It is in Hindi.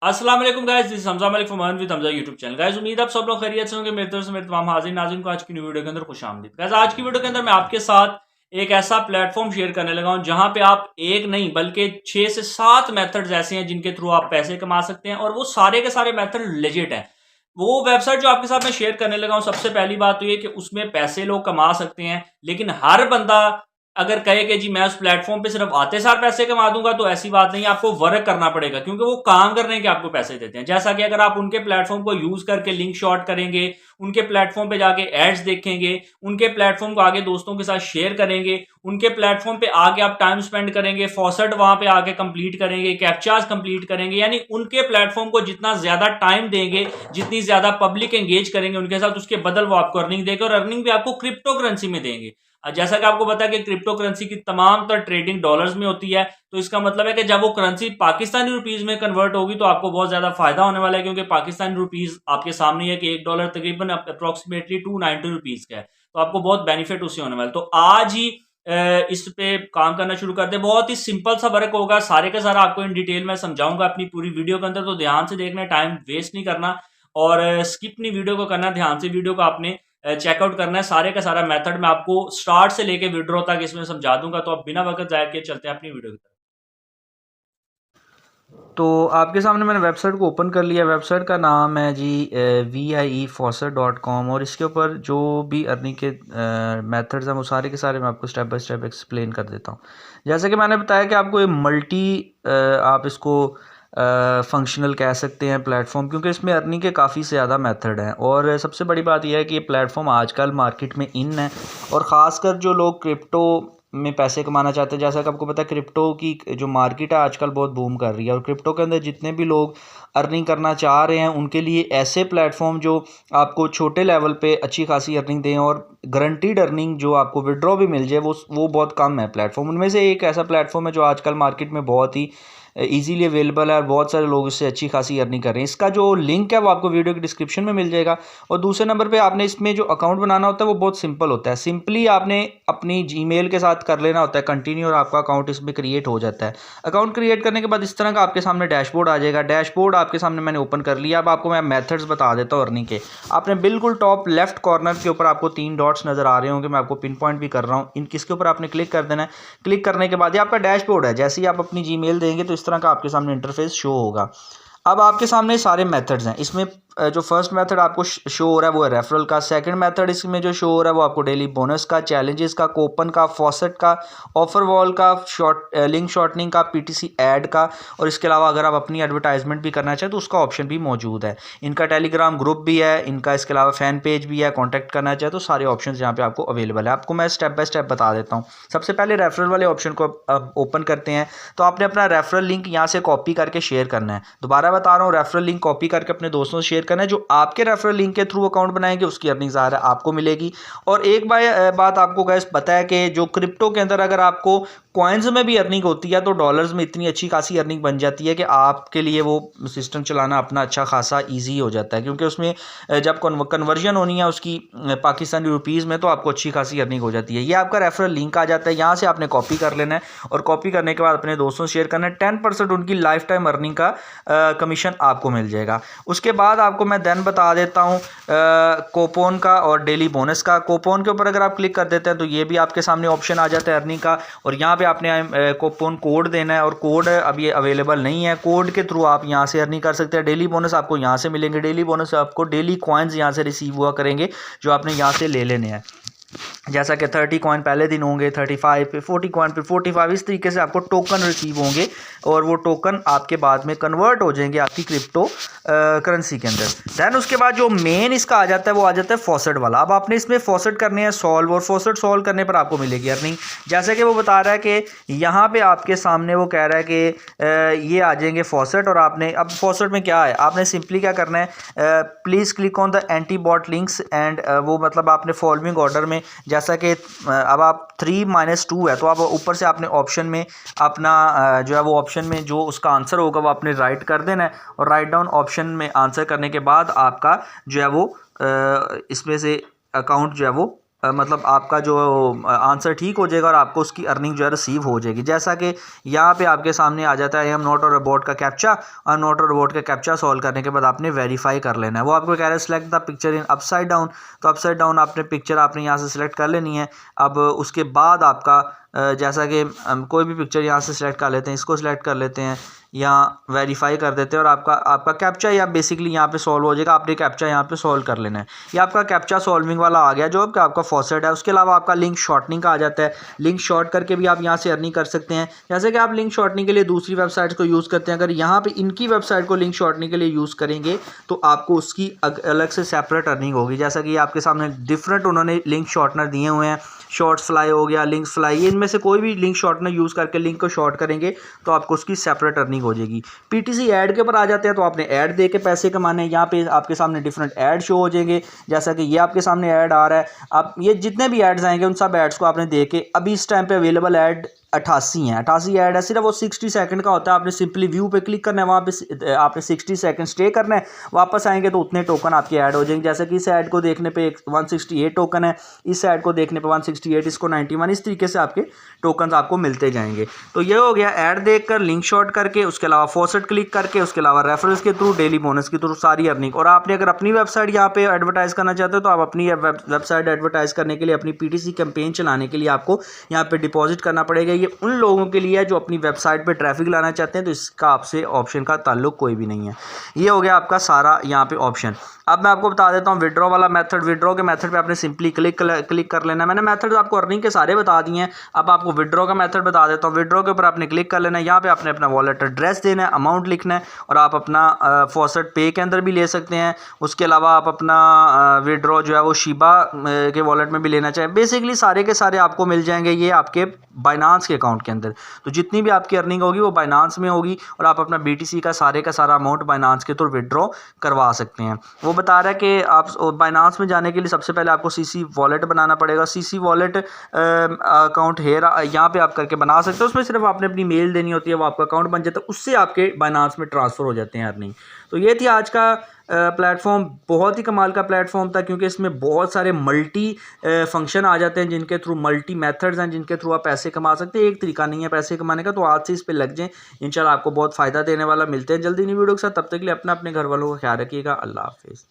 अस्सलाम वालेकुम guys, this is Hamza Malik from earn with Hamza YouTube channel. Guys उम्मीद है आप सब लोग खैरियत से होंगे। मेरी तरफ से मेरे तमाम हाजिर नाज़रीन को आज की न्यू वीडियो के अंदर खुशामदीद। गाइस आज की वीडियो के अंदर मैं आपके साथ एक ऐसा प्लेटफॉर्म शेयर करने लगा हूं जहां पे आप एक नहीं बल्कि 6 से 7 मेथड्स ऐसे हैं जिनके थ्रू आप पैसे कमा सकते हैं और वो सारे के सारे मेथड लेजिट हैं। वो वेबसाइट जो आपके साथ मैं शेयर करने लगा हूं, सबसे पहली बात तो ये कि उसमें पैसे लोग कमा सकते हैं, लेकिन हर बंदा अगर कहे कि जी मैं उस प्लेटफॉर्म पे सिर्फ आते सार पैसे कमा दूंगा तो ऐसी बात नहीं है। आपको वर्क करना पड़ेगा क्योंकि वो काम करने के आपको पैसे देते हैं। जैसा कि अगर आप उनके प्लेटफॉर्म को यूज करके लिंक शॉर्ट करेंगे, उनके प्लेटफॉर्म पे जाके एड्स देखेंगे, उनके प्लेटफॉर्म को आगे दोस्तों के साथ शेयर करेंगे, उनके प्लेटफॉर्म पे आके आप टाइम स्पेंड करेंगे, फॉसेट वहां पे आके कंप्लीट करेंगे, कैप्चार्स कंप्लीट करेंगे, यानी उनके प्लेटफॉर्म को जितना ज्यादा टाइम देंगे, जितनी ज्यादा पब्लिक एंगेज करेंगे उनके साथ, उसके बदल वो आपको अर्निंग देंगे और अर्निंग भी आपको क्रिप्टो करेंसी में देंगे। जैसा कि आपको पता है कि क्रिप्टो करेंसी की तमाम तर ट्रेडिंग डॉलर्स में होती है, तो इसका मतलब है कि जब वो करेंसी पाकिस्तानी रुपीज में कन्वर्ट होगी तो आपको बहुत ज्यादा फायदा होने वाला है, क्योंकि पाकिस्तानी रुपीज आपके सामने है कि $1 तकरीबन अप्रोक्सीमेटली 290 रुपीज का है, तो आपको बहुत बेनिफिट उससे होने वाला है। तो आज ही इस पे काम करना शुरू कर दे। बहुत ही सिंपल सा वर्क होगा, सारे का सारा आपको इन डिटेल में समझाऊंगा अपनी पूरी वीडियो के अंदर, तो ध्यान से देखना, टाइम वेस्ट नहीं करना और स्किप नहीं वीडियो को करना, ध्यान से वीडियो को आपने चेकआउट करना है। सारे का सारा मेथड मैं आपको स्टार्ट से लेके विड्रॉ तक इसमें समझा दूंगा, तो आप बिना वक्त जाया किए चलते हैं अपनी वीडियो की तरफ। तो आपके सामने मैंने वेबसाइट को ओपन कर लिया। वेबसाइट का नाम है जी VIEFaucet.com और इसके ऊपर जो भी अर्निंग के मेथड्स हैं वो सारे के सारे मैं आपको स्टेप बाय स्टेप एक्सप्लेन कर देता हूँ। जैसे कि मैंने बताया कि आपको ये मल्टी आप इसको फंक्शनल कह सकते हैं प्लेटफॉर्म, क्योंकि इसमें अर्निंग के काफ़ी ज़्यादा मेथड हैं और सबसे बड़ी बात यह है कि ये प्लेटफॉर्म आजकल मार्केट में इन है और ख़ासकर जो लोग क्रिप्टो में पैसे कमाना चाहते हैं। जैसा कि आपको पता है क्रिप्टो की जो मार्केट है आजकल बहुत बूम कर रही है और क्रिप्टो के अंदर जितने भी लोग अर्निंग करना चाह रहे हैं उनके लिए ऐसे प्लेटफॉर्म जो आपको छोटे लेवल पे अच्छी खासी अर्निंग दें और गारंटीड अर्निंग जो आपको विड्रॉ भी मिल जाए, वो बहुत कम है प्लेटफॉर्म। उनमें से एक ऐसा प्लेटफॉर्म है जो आजकल मार्केट में बहुत ही इजीली अवेलेबल है और बहुत सारे लोग इससे अच्छी खासी अर्निंग कर रहे हैं। इसका जो लिंक है वो आपको वीडियो की डिस्क्रिप्शन में मिल जाएगा। और दूसरे नंबर पे आपने इसमें जो अकाउंट बनाना होता है वो बहुत सिंपल होता है। सिंपली आपने अपनी जीमेल के साथ कर लेना होता है कंटिन्यू और आपका अकाउंट इसमें क्रिएट हो जाता है। अकाउंट क्रिएट करने के बाद इस तरह का आपके सामने डैशबोर्ड आ जाएगा। डैशबोर्ड आपके सामने मैंने ओपन कर लिया। अब आपको मैं मेथड्स बता देता हूँ अर्निंग के। आपने बिल्कुल टॉप लेफ्ट कॉर्नर के ऊपर आपको 3 डॉट्स नजर आ रहे होंगे, मैं आपको पिन पॉइंट भी कर रहा हूँ। किसके ऊपर आपने क्लिक कर देना है। क्लिक करने के बाद ये आपका डैशबोर्ड है। जैसे ही आप अपनी जीमेल देंगे तो इस तरह का आपके सामने इंटरफेस शो होगा। अब आपके सामने सारे मेथड्स हैं। इसमें जो फर्स्ट मेथड आपको शो हो रहा है वो है रेफरल का। सेकंड मेथड इसमें जो शो हो रहा है वो आपको डेली बोनस का, चैलेंजेस का, कूपन का, फॉसेट का, ऑफर वॉल का, लिंक शॉर्टनिंग का, PTC ऐड का। और इसके अलावा अगर आप अपनी एडवर्टाइजमेंट भी करना चाहें तो उसका ऑप्शन भी मौजूद है। इनका टेलीग्राम ग्रुप भी है, इनका इसके अलावा फैन पेज भी है, कॉन्टैक्ट करना चाहे तो सारे ऑप्शन यहाँ पे आपको अवेलेबल है। आपको मैं स्टेप बाय स्टेप बता देता हूँ। सबसे पहले रेफरल वाले ऑप्शन को ओपन करते हैं। तो आपने अपना रेफरल लिंक यहाँ से कॉपी करके शेयर करना है। दोबारा बता रहा हूँ, रेफरल लिंक कॉपी करके अपने दोस्तों से शेयर करना है। जो आपके रेफरल लिंक के थ्रू अकाउंट बनाएंगे उसकी अर्निंग ज़्यादा आपको मिलेगी। और एक बात आपको गैस पता है कि जो क्रिप्टो के अंदर अगर आपको कॉइन्स में भी अर्निंग होती है तो डॉलर्स में इतनी अच्छी खासी अर्निंग बन जाती है कि आपके लिए वो सिस्टम चलाना अपना अच्छा खासा ईजी हो जाता है, क्योंकि उसमें जब कन्वर्जन होनी है उसकी पाकिस्तानी रुपीज़ में तो आपको अच्छी खासी अर्निंग हो जाती है। ये आपका रेफरल लिंक आ जाता है, यहाँ से आपने कॉपी कर लेना है और कॉपी करने के बाद अपने दोस्तों से शेयर करना है। 10% उनकी लाइफ टाइम अर्निंग का कमीशन आपको मिल जाएगा। उसके बाद आपको मैं देन बता देता हूँ कूपन का और डेली बोनस का। कूपन के ऊपर अगर आप क्लिक कर देते हैं तो ये भी आपके सामने ऑप्शन आ जाता है अर्निंग का, और यहाँ पे आपने कूपन कोड देना है और कोड अब ये अवेलेबल नहीं है। कोड के थ्रू आप यहाँ से अर्निंग कर सकते हैं। डेली बोनस आपको यहाँ से मिलेंगे। डेली बोनस आपको डेली कॉइन्स यहाँ से रिसीव हुआ करेंगे जो आपने यहाँ से ले लेने हैं। जैसा कि 30 कॉइन पहले दिन होंगे, 35 पे 40 कॉइन पे 45, इस तरीके से आपको टोकन रिसीव होंगे और वो टोकन आपके बाद में कन्वर्ट हो जाएंगे आपकी क्रिप्टो करेंसी के अंदर। देन उसके बाद जो मेन इसका आ जाता है वो आ जाता है फॉसेट वाला। अब आपने इसमें फॉसेट करने हैं सॉल्व, और फॉसेट सॉल्व करने पर आपको मिलेगी अर्निंग। जैसे कि वो बता रहा है कि यहाँ पे आपके सामने वो कह रहा है कि ये आ जाएंगे फॉसेट, और आपने अब फॉसेट में क्या है, आपने सिंपली क्या करना है, please click on the anti bot links and वो मतलब आपने फॉलोइंग ऑर्डर में, जैसा कि अब आप 3-2 है तो आप ऊपर से आपने ऑप्शन में अपना जो है वो ऑप्शन में जो उसका आंसर होगा वो आपने राइट कर देना है, और राइट डाउन ऑप्शन में आंसर करने के बाद आपका जो है वो इसमें से अकाउंट जो है वो मतलब आपका जो आंसर ठीक हो जाएगा और आपको उसकी अर्निंग जो है रिसीव हो जाएगी। जैसा कि यहाँ पे आपके सामने आ जाता है I am not a robot का कैप्चा, और नॉट अ रोबोट का कैप्चा सॉल्व करने के बाद आपने वेरीफाई कर लेना है। वो आपको कह रहा है select the picture in upside down, तो अपसाइड डाउन आपने पिक्चर आपने यहाँ से सिलेक्ट कर लेनी है। अब उसके बाद आपका जैसा कि कोई भी पिक्चर यहाँ से सिलेक्ट कर लेते हैं, इसको सिलेक्ट कर लेते हैं, यहाँ वेरीफाई कर देते हैं और आपका कैप्चा या बेसिकली यहाँ पे सॉल्व हो जाएगा। आपने कैप्चा यहाँ पे सॉल्व कर लेना है। ये आपका कैप्चा सॉल्विंग वाला आ गया जो आपका फॉसेट है। उसके अलावा आपका लिंक शॉर्टनिंग का आ जाता है। लिंक शॉर्ट करके भी आप यहाँ से अर्निंग कर सकते हैं। जैसे कि आप लिंक शॉर्टनिंग के लिए दूसरी वेबसाइट्स को यूज़ करते हैं, अगर यहाँ पर इनकी वेबसाइट को लिंक शॉर्टनिंग के लिए यूज़ करेंगे तो आपको उसकी अलग से सेपरेट अर्निंग होगी। जैसा कि आपके सामने डिफरेंट उन्होंने लिंक शॉर्टनर दिए हुए हैं। शॉर्ट्स फ्लाई हो गया, लिंक्स फ्लाई, इनमें से कोई भी लिंक शॉर्टनर यूज़ करके लिंक को शॉर्ट करेंगे तो आपको उसकी सेपरेट अर्निंग हो जाएगी। पीटीसी ऐड के ऊपर आ जाते हैं, तो आपने ऐड दे के पैसे कमाने हैं। यहाँ पे आपके सामने डिफरेंट ऐड शो हो जाएंगे, जैसा कि ये आपके सामने ऐड आ रहा है। आप ये जितने भी ऐड्स आएंगे उन सब ऐड्स को आपने दे के, अभी इस टाइम पे अवेलेबल ऐड 88 हैं। 88 ऐड है, सिर्फ वो 60 सेकंड का होता है। आपने सिंपली व्यू पे क्लिक करना है, वहाँ पे आपने 60 सेकंड स्टे करना है, वापस आएंगे तो उतने टोकन आपके ऐड हो जाएंगे। जैसे कि इस ऐड को देखने पे 168 टोकन है, इस ऐड को देखने पे 168, इसको 91, इस तरीके से आपके टोकन आपको मिलते जाएंगे। तो ये हो गया ऐड देखकर, लिंक शॉर्ट करके, उसके अलावा फॉसेट क्लिक करके, उसके अलावा रेफरल्स के थ्रू, डेली बोनस के थ्रू सारी अर्निंग। और आपने अगर अपनी वेबसाइट यहाँ पे एडवर्टाइज करना चाहते हो तो आप अपनी वेबसाइट एडवर्टाइज करने के लिए, अपनी पीटीसी कैंपेन चलाने के लिए आपको यहाँ पे डिपॉजिट करना पड़ेगा। ये उन लोगों के लिए है जो अपनी वेबसाइट पे ट्रैफिक लाना चाहते हैं, तो इसका आपसे ऑप्शन का ताल्लुक कोई भी नहीं है। ये हो गया आपका सारा यहाँ पे ऑप्शन। अब मैं आपको बता देता हूँ विड्रॉ वाला मेथड। विड्रॉ के मेथड पे आपने सिंपली क्लिक कर लेना है। मैंने मेथड आपको अर्निंग के सारे बता दिए हैं, अब आपको विड्रॉ का मेथड बता देता हूँ। विड्रॉ के ऊपर आपने क्लिक कर लेना है। यहाँ पे आपने अपना वॉलेट एड्रेस देना है, अमाउंट लिखना है, और आप अपना फॉसेट पे के अंदर भी ले सकते हैं। उसके अलावा आप अपना विड्रॉ जो है वो शिबा के वॉलेट में भी लेना चाहें। बेसिकली सारे के सारे आपको मिल जाएंगे ये आपके बाइनांस के अकाउंट के अंदर। तो जितनी भी आपकी अर्निंग होगी वो बाइनांस में होगी, और आप अपना बीटीसी का सारा अमाउंट बाइनांस के थ्रू विड्रॉ करवा सकते हैं। वो बता रहा है कि आप बाइनांस में जाने के लिए सबसे पहले आपको सीसी वॉलेट बनाना पड़ेगा। सीसी वॉलेट अकाउंट हेयर यहाँ पे आप करके बना सकते हो। उसमें सिर्फ आपने अपनी मेल देनी होती है, वो आपका अकाउंट बन जाता है, उससे आपके बाइनांस में ट्रांसफ़र हो जाते हैं अर्निंग। तो ये थी आज का प्लेटफॉर्म। बहुत ही कमाल का प्लेटफॉर्म था, क्योंकि इसमें बहुत सारे मल्टी फंक्शन आ जाते हैं, जिनके थ्रू मल्टी मेथड्स हैं, जिनके थ्रू आप पैसे कमा सकते हैं। एक तरीका नहीं है पैसे कमाने का, तो आज से इस पे लग जाएं, इंशाल्लाह आपको बहुत फ़ायदा देने वाला। मिलते हैं जल्दी नई वीडियो के साथ, तब तक के लिए अपने घर वालों का ख्याल रखिएगा। अल्लाह हाफिज़।